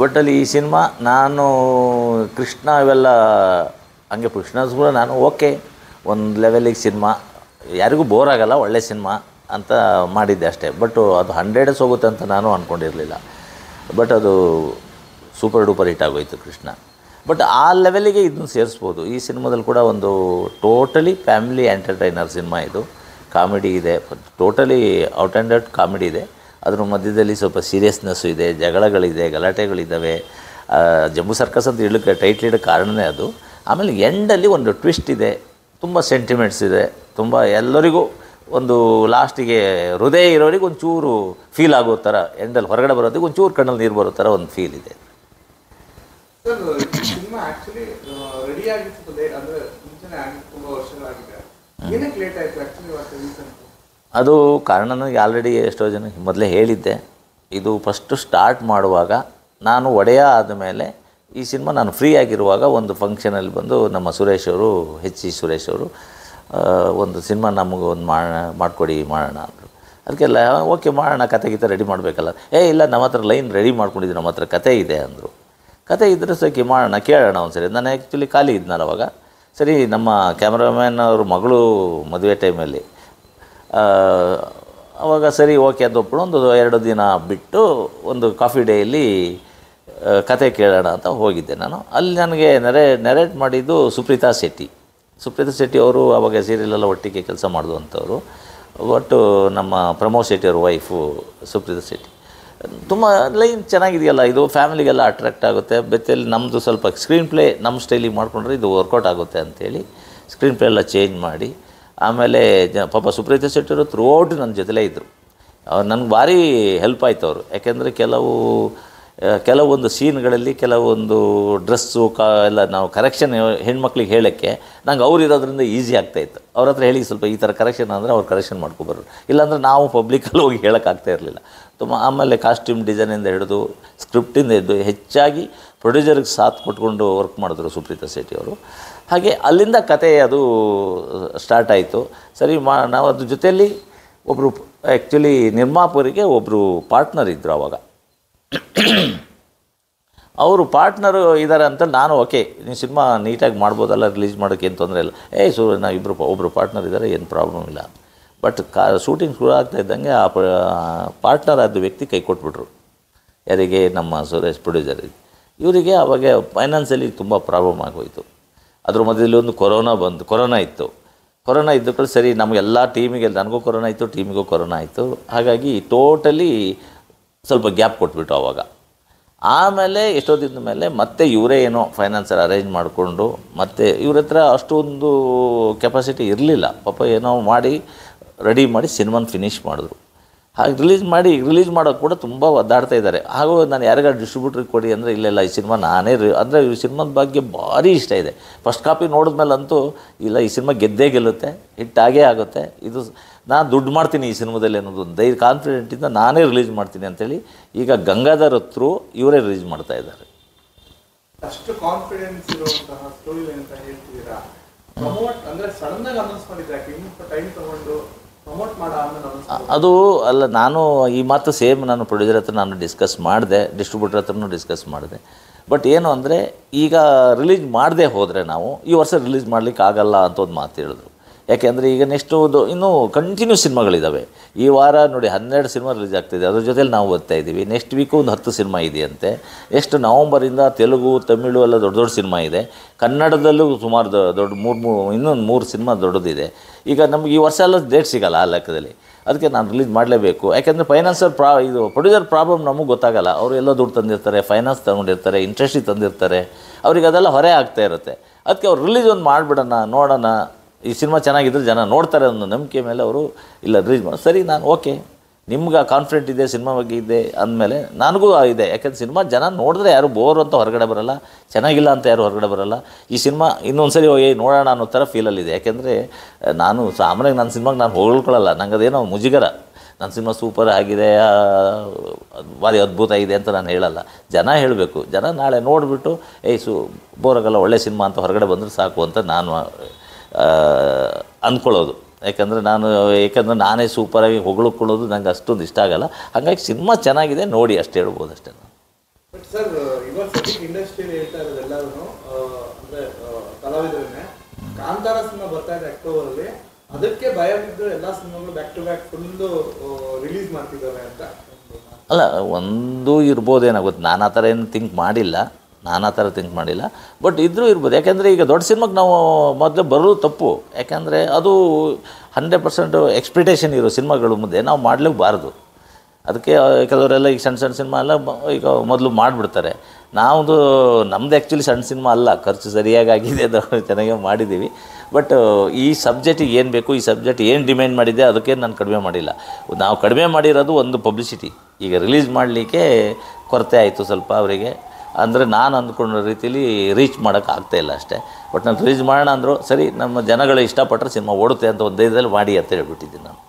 ಒಟ್ಟಲ್ಲಿ ಈ ಸಿನಿಮಾ ನಾನು ಕೃಷ್ಣ ಇವೆಲ್ಲ ಹಂಗೆ ಕೃಷ್ಣಸ್ ಕೂಡ ನಾನು ಓಕೆ ಒಂದು ಲೆವೆಲಿಗೆ ಸಿನಿಮಾ ಯಾರಿಗೂ ಬೋರ್ ಆಗೋಲ್ಲ, ಒಳ್ಳೆ ಸಿನಿಮಾ ಅಂತ ಮಾಡಿದ್ದೆ ಅಷ್ಟೇ. ಬಟ್ ಅದು 100 ಹೋಗುತ್ತೆ ಅಂತ ನಾನು ಅಂದ್ಕೊಂಡಿರಲಿಲ್ಲ. ಬಟ್ ಅದು ಸೂಪರ್ ಡೂಪರ್ ಹಿಟ್ ಆಗೋಯಿತು ಕೃಷ್ಣ. ಬಟ್ ಆ ಲೆವೆಲಿಗೆ ಇದನ್ನು ಸೇರಿಸ್ಬೋದು. ಈ ಸಿನಿಮಾದಲ್ಲಿ ಕೂಡ ಒಂದು ಟೋಟಲಿ ಫ್ಯಾಮಿಲಿ ಎಂಟರ್ಟೈನರ್ ಸಿನಿಮಾ ಇದು. ಕಾಮಿಡಿ ಇದೆ, totally out and out comedy ಇದೆ. ಅದ್ರ ಮಧ್ಯದಲ್ಲಿ ಸ್ವಲ್ಪ ಸೀರಿಯಸ್ನೆಸ್ಸು ಇದೆ, ಜಗಳಗಳಿದೆ, ಗಲಾಟೆಗಳಿದ್ದಾವೆ. ಜಂಬೂ ಸರ್ಕಸ್ ಅಂತ ಟೈಟ್ಲ್ ಇಡೋ ಕಾರಣವೇ ಅದು. ಆಮೇಲೆ ಎಂಡಲ್ಲಿ ಒಂದು ಟ್ವಿಸ್ಟ್ ಇದೆ, ತುಂಬ ಸೆಂಟಿಮೆಂಟ್ಸ್ ಇದೆ, ತುಂಬ ಎಲ್ಲರಿಗೂ ಒಂದು ಲಾಸ್ಟಿಗೆ ಹೃದಯ ಇರೋರಿಗೆ ಒಂಚೂರು ಫೀಲ್ ಆಗೋ ಥರ, ಎಂಡಲ್ಲಿ ಹೊರಗಡೆ ಬರೋದಕ್ಕೆ ಒಂಚೂರು ಕಣ್ಣಲ್ಲಿ ನೀರು ಬರೋ ಥರ ಒಂದು ಫೀಲ್ ಇದೆ. ಸರ್, ಸಿನಿಮಾ ಆ್ಯಕ್ಚುಲಿ ರೆಡಿ ಆಗಿತ್ತು ಲೇಟ್, ಅಂದರೆ ಮುಂಚೆನೇ ಆಗಿತ್ತು, ತುಂಬ ವರ್ಷಗಳಾಗಿದೆ. ಏನಕ್ಕೆ ಲೇಟ್ ಆಯಿತು ಆ್ಯಕ್ಚುಲಿ? ಅದು ಕಾರಣ ನನಗೆ ಆಲ್ರೆಡಿ ಎಷ್ಟೋ ಜನ ಮೊದಲೇ ಹೇಳಿದ್ದೆ. ಇದು ಫಸ್ಟು ಸ್ಟಾರ್ಟ್ ಮಾಡುವಾಗ ನಾನು ಒಡೆಯ ಆದಮೇಲೆ ಈ ಸಿನಿಮಾ ನಾನು ಫ್ರೀ ಆಗಿರುವಾಗ ಒಂದು ಫಂಕ್ಷನಲ್ಲಿ ಬಂದು ನಮ್ಮ ಸುರೇಶ್ ಅವರು, HC ಸುರೇಶ್ ಅವರು ಒಂದು ಸಿನಿಮಾ ನಮಗೆ ಒಂದು ಮಾಡಿಕೊಡಿ ಮಾಡೋಣ ಅಂದರು. ಅದಕ್ಕೆಲ್ಲ ಓಕೆ ಮಾಡೋಣ, ಕತೆ ಗೀತೆ ರೆಡಿ ಮಾಡಬೇಕಲ್ಲ. ಇಲ್ಲ ನಮ್ಮ ಹತ್ರ ಲೈನ್ ರೆಡಿ ಮಾಡ್ಕೊಂಡಿದ್ದೀನಿ, ನಮ್ಮ ಹತ್ರ ಕತೆ ಇದೆ ಅಂದರು. ಕತೆ ಇದ್ದರೆ ಸರಿ ಮಾಡೋಣ, ಕೇಳೋಣ ಒಂದು ಸರಿ. ನಾನು ಆ್ಯಕ್ಚುಲಿ ಖಾಲಿ ಇದ್ನಲ್ಲ ಅವಾಗ. ಸರಿ, ನಮ್ಮ ಕ್ಯಾಮ್ರಾಮ್ಯಾನ್ ಅವ್ರ ಮಗಳು ಮದುವೆ ಟೈಮಲ್ಲಿ ಆವಾಗ ಸರಿ ಓಕೆ ಅದು ಒಪ್ಪಿಕೊಂಡು ಒಂದು 2 ದಿನ ಬಿಟ್ಟು ಒಂದು ಕಾಫಿ ಡೇಯಲ್ಲಿ ಕತೆ ಕೇಳೋಣ ಅಂತ ಹೋಗಿದ್ದೆ ನಾನು. ಅಲ್ಲಿ ನನಗೆ ನೆರೇಟ್ ಮಾಡಿದ್ದು ಸುಪ್ರೀತಾ ಶೆಟ್ಟಿ ಅವರು ಆವಾಗ ಸೀರಿಯಲೆಲ್ಲ ಒಟ್ಟಿಗೆ ಕೆಲಸ ಮಾಡಿದಂಥವ್ರು. ಒಟ್ಟು ನಮ್ಮ ಪ್ರಮೋದ್ ಶೆಟ್ಟಿ ಅವ್ರ ವೈಫು ಸುಪ್ರೀತಾ ಶೆಟ್ಟಿ. ತುಂಬ ಲೈನ್ ಚೆನ್ನಾಗಿದೆಯಲ್ಲ, ಇದು ಫ್ಯಾಮಿಲಿಗೆಲ್ಲ ಅಟ್ರಾಕ್ಟ್ ಆಗುತ್ತೆ. ಬೆತ್ತಲ್ಲಿ ನಮ್ಮದು ಸ್ವಲ್ಪ ಸ್ಕ್ರೀನ್ ಪ್ಲೇ ನಮ್ಮ ಸ್ಟೈಲಿಗೆ ಮಾಡಿಕೊಂಡ್ರೆ ಇದು ವರ್ಕೌಟ್ ಆಗುತ್ತೆ ಅಂಥೇಳಿ ಸ್ಕ್ರೀನ್ ಪ್ಲೇ ಎಲ್ಲ ಚೇಂಜ್ ಮಾಡಿ, ಆಮೇಲೆ ಪಾಪ ಸುಪ್ರೀತಾ ಶೆಟ್ಟಿ ಅವರು ಥ್ರೂಔಟ್ ನನ್ನ ಜೊತೆಲೇ ಇದ್ದರು. ನನಗೆ ಭಾರಿ ಹೆಲ್ಪ್ ಆಯ್ತು ಅವರು. ಯಾಕೆಂದರೆ ಕೆಲವೊಂದು ಸೀನ್ಗಳಲ್ಲಿ ಕೆಲವೊಂದು ಡ್ರೆಸ್ಸು ಎಲ್ಲ ನಾವು ಕರೆಕ್ಷನ್ ಹೆಣ್ಮಕ್ಳಿಗೆ ಹೇಳೋಕ್ಕೆ ನಂಗೆ ಅವ್ರು ಇರೋದ್ರಿಂದ ಈಸಿ ಆಗ್ತಾಯಿತ್ತು. ಅವ್ರ ಹತ್ರ ಹೇಳಿ ಸ್ವಲ್ಪ ಈ ಥರ ಕರೆಕ್ಷನ್ ಅಂದರೆ ಅವ್ರು ಕರೆಕ್ಷನ್ ಮಾಡ್ಕೊಬರೋರು, ಇಲ್ಲಾಂದರೆ ನಾವು ಪಬ್ಲಿಕಲ್ಲಿ ಹೋಗಿ ಹೇಳೋಕ್ಕಾಗ್ತಾ ಇರಲಿಲ್ಲ ತುಂಬ. ಆಮೇಲೆ ಕಾಸ್ಟ್ಯೂಮ್ ಡಿಸೈನಿಂದ ಹಿಡಿದು ಸ್ಕ್ರಿಪ್ಟಿಂದ ಹಿಡಿದು ಹೆಚ್ಚಾಗಿ ಪ್ರೊಡ್ಯೂಸರ್ಗೆ ಸಾಥ್ ಕೊಟ್ಕೊಂಡು ವರ್ಕ್ ಮಾಡಿದ್ರು ಸುಪ್ರೀತಾ ಶೆಟ್ಟಿ ಅವರು. ಹಾಗೆ ಅಲ್ಲಿಂದ ಕತೆ ಅದು ಸ್ಟಾರ್ಟ್ ಆಯಿತು. ಸರಿ ನಾವು ಅದ್ರ ಜೊತೆಯಲ್ಲಿ ಒಬ್ಬರು ಆ್ಯಕ್ಚುಲಿ ನಿರ್ಮಾಪಕರಿಗೆ ಒಬ್ಬರು ಪಾರ್ಟ್ನರ್ ಇದ್ದರು ಆವಾಗ. ಅವರು ಪಾರ್ಟ್ನರು ಇದ್ದಾರೆ ಅಂತ ನಾನು ಓಕೆ ನೀವು ಸಿನಿಮಾ ನೀಟಾಗಿ ಮಾಡ್ಬೋದಲ್ಲ, ರಿಲೀಸ್ ಮಾಡೋಕ್ಕೆ ಏನು ತೊಂದರೆ ಇಲ್ಲ. ನಾವು ಒಬ್ಬರು ಪಾರ್ಟ್ನರ್ ಇದ್ದಾರೆ, ಏನು ಪ್ರಾಬ್ಲಮ್ ಇಲ್ಲ. ಬಟ್ ಶೂಟಿಂಗ್ ಶುರು ಆಗ್ತಾ ಇದ್ದಂಗೆ ಆ ಪಾರ್ಟ್ನರ್ ಆದ ವ್ಯಕ್ತಿ ಕೈ ಕೊಟ್ಬಿಟ್ರು. ಯಾರಿಗೆ? ನಮ್ಮ ಸುರೇಶ್ ಪ್ರೊಡ್ಯೂಸರಿಗೆ. ಇವರಿಗೆ ಆವಾಗ ಫೈನಾನ್ಸಲ್ಲಿ ತುಂಬ ಪ್ರಾಬ್ಲಮ್ ಆಗೋಯಿತು. ಅದ್ರ ಮಧ್ಯದಲ್ಲಿ ಒಂದು ಕೊರೋನಾ ಇತ್ತು. ಕೊರೋನಾ ಇದ್ದಕ್ಕೂ ಸರಿ ನಮಗೆಲ್ಲ ಟೀಮಿಗೆ, ನನಗೂ ಕೊರೋನಾ ಇತ್ತು, ಟೀಮಿಗೂ ಕೊರೋನಾ ಆಯಿತು. ಹಾಗಾಗಿ ಟೋಟಲಿ ಸ್ವಲ್ಪ ಗ್ಯಾಪ್ ಕೊಟ್ಬಿಟ್ಟು ಆವಾಗ. ಆಮೇಲೆ ಎಷ್ಟೋ ದಿನದ ಮೇಲೆ ಮತ್ತೆ ಇವರೇ ಏನೋ ಫೈನಾನ್ಸಲ್ಲಿ ಅರೇಂಜ್ ಮಾಡಿಕೊಂಡು, ಮತ್ತು ಇವ್ರ ಹತ್ರ ಅಷ್ಟೊಂದು ಕೆಪಾಸಿಟಿ ಇರಲಿಲ್ಲ. ಪಾಪ ಏನೋ ಮಾಡಿ ರೆಡಿ ಮಾಡಿ ಸಿನಿಮಾನ ಫಿನಿಷ್ ಮಾಡಿದ್ರು. ಹಾಗೆ ರಿಲೀಸ್ ಮಾಡೋಕ್ಕೆ ಕೂಡ ತುಂಬ ಒದ್ದಾಡ್ತಾ ಇದ್ದಾರೆ. ಹಾಗೂ ನಾನು ಯಾರಿಗಾರು ಡಿಸ್ಟ್ರಿಬ್ಯೂಟ್ರಿಗೆ ಕೊಡಿ ಅಂದರೆ ಇಲ್ಲ ಈ ಸಿನಿಮಾ ನಾನೇ ಅಂದರೆ ಈ ಸಿನಿಮಾದ ಬಗ್ಗೆ ಭಾರಿ ಇಷ್ಟ ಇದೆ. ಫಸ್ಟ್ ಕಾಪಿ ನೋಡಿದ್ಮೇಲಂತೂ ಇಲ್ಲ ಈ ಸಿನಿಮಾ ಗೆದ್ದೇ ಗೆಲ್ಲುತ್ತೆ, ಹಿಟ್ಟಾಗೇ ಆಗುತ್ತೆ, ಇದು ನಾನು ದುಡ್ಡು ಮಾಡ್ತೀನಿ ಈ ಸಿನಿಮಾದಲ್ಲಿ ಅನ್ನೋದು ಒಂದು ಕಾನ್ಫಿಡೆಂಟಿಂದ ನಾನೇ ರಿಲೀಸ್ ಮಾಡ್ತೀನಿ ಅಂತೇಳಿ ಈಗ ಗಂಗಾಧರ್ ಹತ್ರ ಇವರೇ ರಿಲೀಸ್ ಮಾಡ್ತಾ ಇದ್ದಾರೆ. ಅಷ್ಟು ಕಾನ್ಫಿಡೆನ್ಸ್ ಇರುವಂತಹ ಸ್ಟೋರಿ ಅಂತ ಹೇಳ್ತಿದ್ದೀರಾ. ಪ್ರಮೋಟ್ ಅಂದರೆ ಸಡನ್ನಾಗಿ ಅನೌನ್ಸ್ ಮಾಡಿದ್ರೆ ಟೈಮ್ ತಗೊಂಡು ಅದು ಅಲ್ಲ, ನಾನು ಈ ಮಾತು ಸೇಮ್ ನಾನು ಪ್ರೊಡ್ಯೂಸರ್ ಹತ್ರ ನಾನು ಡಿಸ್ಕಸ್ ಮಾಡಿದೆ, ಡಿಸ್ಟ್ರಿಬ್ಯೂಟರ್ ಹತ್ರನೂ ಡಿಸ್ಕಸ್ ಮಾಡಿದೆ. ಬಟ್ ಏನು ಅಂದರೆ ಈಗ ರಿಲೀಸ್ ಮಾಡದೆ ಹೋದರೆ ನಾವು ಈ ವರ್ಷ ರಿಲೀಸ್ ಮಾಡಲಿಕ್ಕೆ ಆಗಲ್ಲ ಅಂತ ಒಂದು ಮಾತು ಹೇಳಿದ್ರು. ಯಾಕೆಂದರೆ ಈಗ ನೆಕ್ಸ್ಟು ಇನ್ನೂ ಕಂಟಿನ್ಯೂ ಸಿನಿಮಾಗಳಿದ್ದಾವೆ. ಈ ವಾರ ನೋಡಿ 12 ಸಿನಿಮಾ ರಿಲೀಸ್ ಆಗ್ತಿದೆ, ಅದ್ರ ಜೊತೆಲಿ ನಾವು ಓದ್ತಾ ಇದ್ದೀವಿ. ನೆಕ್ಸ್ಟ್ ವೀಕು ಒಂದು 10 ಸಿನಿಮಾ ಇದೆಯಂತೆ. ನೆಕ್ಸ್ಟ್ ನವಂಬರಿಂದ ತೆಲುಗು, ತಮಿಳು ಎಲ್ಲ ದೊಡ್ಡ ಸಿನಿಮಾ ಇದೆ. ಕನ್ನಡದಲ್ಲೂ ಸುಮಾರು ಇನ್ನೊಂದು 3 ಸಿನಿಮಾ ದೊಡ್ಡದಿದೆ. ಈಗ ನಮ್ಗೆ ಈ ವರ್ಷ ಎಲ್ಲ ಡೇಟ್ ಸಿಗೋಲ್ಲ ಆ ಲೆಕ್ಕದಲ್ಲಿ. ಅದಕ್ಕೆ ನಾನು ರಿಲೀಸ್ ಮಾಡಲೇಬೇಕು. ಯಾಕೆಂದರೆ ಫೈನಾನ್ಸರ್ ಇದು ಪ್ರೊಡ್ಯೂಸರ್ ಪ್ರಾಬ್ಲಮ್ ನಮಗೆ ಗೊತ್ತಾಗಲ್ಲ. ಅವರು ಎಲ್ಲ ದುಡ್ಡು ತಂದಿರ್ತಾರೆ, ಫೈನಾನ್ಸ್ ತೊಗೊಂಡಿರ್ತಾರೆ, ಇಂಟ್ರೆಸ್ಟಿಗೆ ತಂದಿರ್ತಾರೆ, ಅವ್ರಿಗೆ ಅದೆಲ್ಲ ಹೊರೆ ಆಗ್ತಾ ಇರುತ್ತೆ. ಅದಕ್ಕೆ ಅವ್ರು ರಿಲೀಸ್ ಒಂದು ಮಾಡಿಬಿಡೋಣ, ನೋಡೋಣ, ಈ ಸಿನಿಮಾ ಚೆನ್ನಾಗಿದ್ದರೆ ಜನ ನೋಡ್ತಾರೆ ಅನ್ನೋ ನಂಬಿಕೆ ಮೇಲೆ ಅವರು ಇಲ್ಲ ರಿಲೀಸ್ ಮಾಡಿ. ಸರಿ, ನಾನು ಓಕೆ, ನಿಮ್ಗೆ ಕಾನ್ಫಿಡೆಂಟ್ ಇದೆ ಸಿನಿಮಾ ಬಗ್ಗೆ ಇದೆ ಅಂದಮೇಲೆ ನನಗೂ ಇದೆ. ಯಾಕೆಂದ್ರೆ ಸಿನಿಮಾ ಜನ ನೋಡಿದ್ರೆ ಯಾರು ಬೋರು ಅಂತ ಹೊರಗಡೆ ಬರೋಲ್ಲ, ಚೆನ್ನಾಗಿಲ್ಲ ಅಂತ ಯಾರು ಹೊರಗಡೆ ಬರೋಲ್ಲ. ಈ ಸಿನಿಮಾ ಇನ್ನೊಂದು ಸರಿ ಹೋಗಿ ನೋಡೋಣ ಅನ್ನೋ ಥರ ಫೀಲಲ್ಲಿದೆ. ಯಾಕೆಂದರೆ ನಾನು ಸಾಮಾನ್ಯವಾಗಿ ನನ್ನ ಸಿನಿಮಾಗೆ ನಾನು ಹೊಗಳ್ಕೊಳ್ಳಲ್ಲ, ನಂಗೆ ಅದೇನೋ ಮುಜುಗರ. ನನ್ನ ಸಿನಿಮಾ ಸೂಪರ್ ಆಗಿದೆ, ಭಾರಿ ಅದ್ಭುತ ಇದೆ ಅಂತ ನಾನು ಹೇಳಲ್ಲ. ಜನ ಹೇಳಬೇಕು. ಜನ ನಾಳೆ ನೋಡಿಬಿಟ್ಟು ಬೋರಾಗಲ್ಲ, ಒಳ್ಳೆ ಸಿನಿಮಾ ಅಂತ ಹೊರಗಡೆ ಬಂದರೆ ಸಾಕು ಅಂತ ನಾನು ಅಂದ್ಕೊಳ್ಳೋದು. ಯಾಕಂದರೆ ನಾನೇ ಸೂಪರಾಗಿ ಹೊಗಳ್ಕೊಳ್ಳೋದು ನಂಗೆ ಅಷ್ಟೊಂದು ಇಷ್ಟ ಆಗಲ್ಲ. ಹಾಗಾಗಿ ಸಿನಿಮಾ ಚೆನ್ನಾಗಿದೆ ನೋಡಿ ಅಷ್ಟೇ ಹೇಳ್ಬೋದು ಅಷ್ಟೇ. ಬಟ್ ಸರ್ ಇವಾಗ ಸದ್ಯಕ್ಕೆ ಇಂಡಸ್ಟ್ರಿಯಲ್ಲಿ ಹೇಳ್ತಾ ಇರೋದು ಎಲ್ಲರೂ ಅಂದ್ರೆ ಕಲಾವಿದರನ್ನೇ ಕಾಂತಾರ ಸಿನಿಮಾ ಬರ್ತಾ ಇದೆ ಅಕ್ಟೋಬರಲ್ಲಿ, ಅದಕ್ಕೆ ಭಯ ಬಿದ್ದು ಎಲ್ಲಾ ಸಿನಿಮಾಗಳು back to back full release ಮಾಡ್ತಿದ್ದಾರೆ ಅಂತ. ಅಲ್ಲ, ಒಂದು ಇರ್ಬೋದೇನಾಗುತ್ತೆ, ನಾನು ಆ ಥರ ಏನು ಥಿಂಕ್ ಮಾಡಿಲ್ಲ, ಬಟ್ ಇದ್ರೂ ಇರ್ಬೋದು. ಯಾಕೆಂದರೆ ಈಗ ದೊಡ್ಡ ಸಿನಿಮಾಗೆ ನಾವು ಮೊದಲು ಬರೋದು ತಪ್ಪು. ಯಾಕೆಂದರೆ ಅದು 100% ಎಕ್ಸ್ಪೆಕ್ಟೇಷನ್ ಇರೋ ಸಿನಿಮಾಗಳು ಮುಂದೆ ನಾವು ಮಾಡಲೇಬಾರ್ದು. ಅದಕ್ಕೆ ಕೆಲವರೆಲ್ಲ ಈಗ ಸಣ್ಣ ಸಿನಿಮಾ ಎಲ್ಲ ಈಗ ಮೊದಲು ಮಾಡಿಬಿಡ್ತಾರೆ. ನಾವು ನಮ್ಮದು ಆ್ಯಕ್ಚುಲಿ ಸಣ್ಣ ಸಿನಿಮಾ ಅಲ್ಲ, ಖರ್ಚು ಸರಿಯಾಗಿ ಆಗಿದೆ, ಅದು ಚೆನ್ನಾಗೇ ಮಾಡಿದ್ದೀವಿ. ಬಟ್ ಈ ಸಬ್ಜೆಕ್ಟಿಗೆ ಏನು ಬೇಕು, ಈ ಸಬ್ಜೆಕ್ಟ್ ಏನು ಡಿಮ್ಯಾಂಡ್ ಮಾಡಿದೆ ಅದಕ್ಕೆ ನಾನು ಕಡಿಮೆ ಮಾಡಿಲ್ಲ. ನಾವು ಕಡಿಮೆ ಮಾಡಿರೋದು ಒಂದು ಪಬ್ಲಿಸಿಟಿ. ಈಗ ರಿಲೀಸ್ ಮಾಡಲಿಕ್ಕೆ ಕೊರತೆ ಆಯಿತು ಸ್ವಲ್ಪ ಅವರಿಗೆ, ಅಂದರೆ ನಾನು ಅಂದ್ಕೊಂಡ ರೀತಿಲಿ ರೀಚ್ ಮಾಡೋಕ್ಕೆ ಆಗ್ತಾಯಿಲ್ಲ ಅಷ್ಟೇ. ಬಟ್ ನಾನು ರಿಲೀಸ್ ಮಾಡೋಣ ಅಂದರು, ಸರಿ ನಮ್ಮ ಜನಗಳು ಇಷ್ಟಪಟ್ಟರೆ ಸಿನಿಮಾ ಓಡುತ್ತೆ ಅಂತ ಒಂದು ಧೈರ್ಯದಲ್ಲಿ ಮಾಡಿ ಅಂತ ಹೇಳ್ಬಿಟ್ಟಿದ್ದೀನಿ ನಾನು.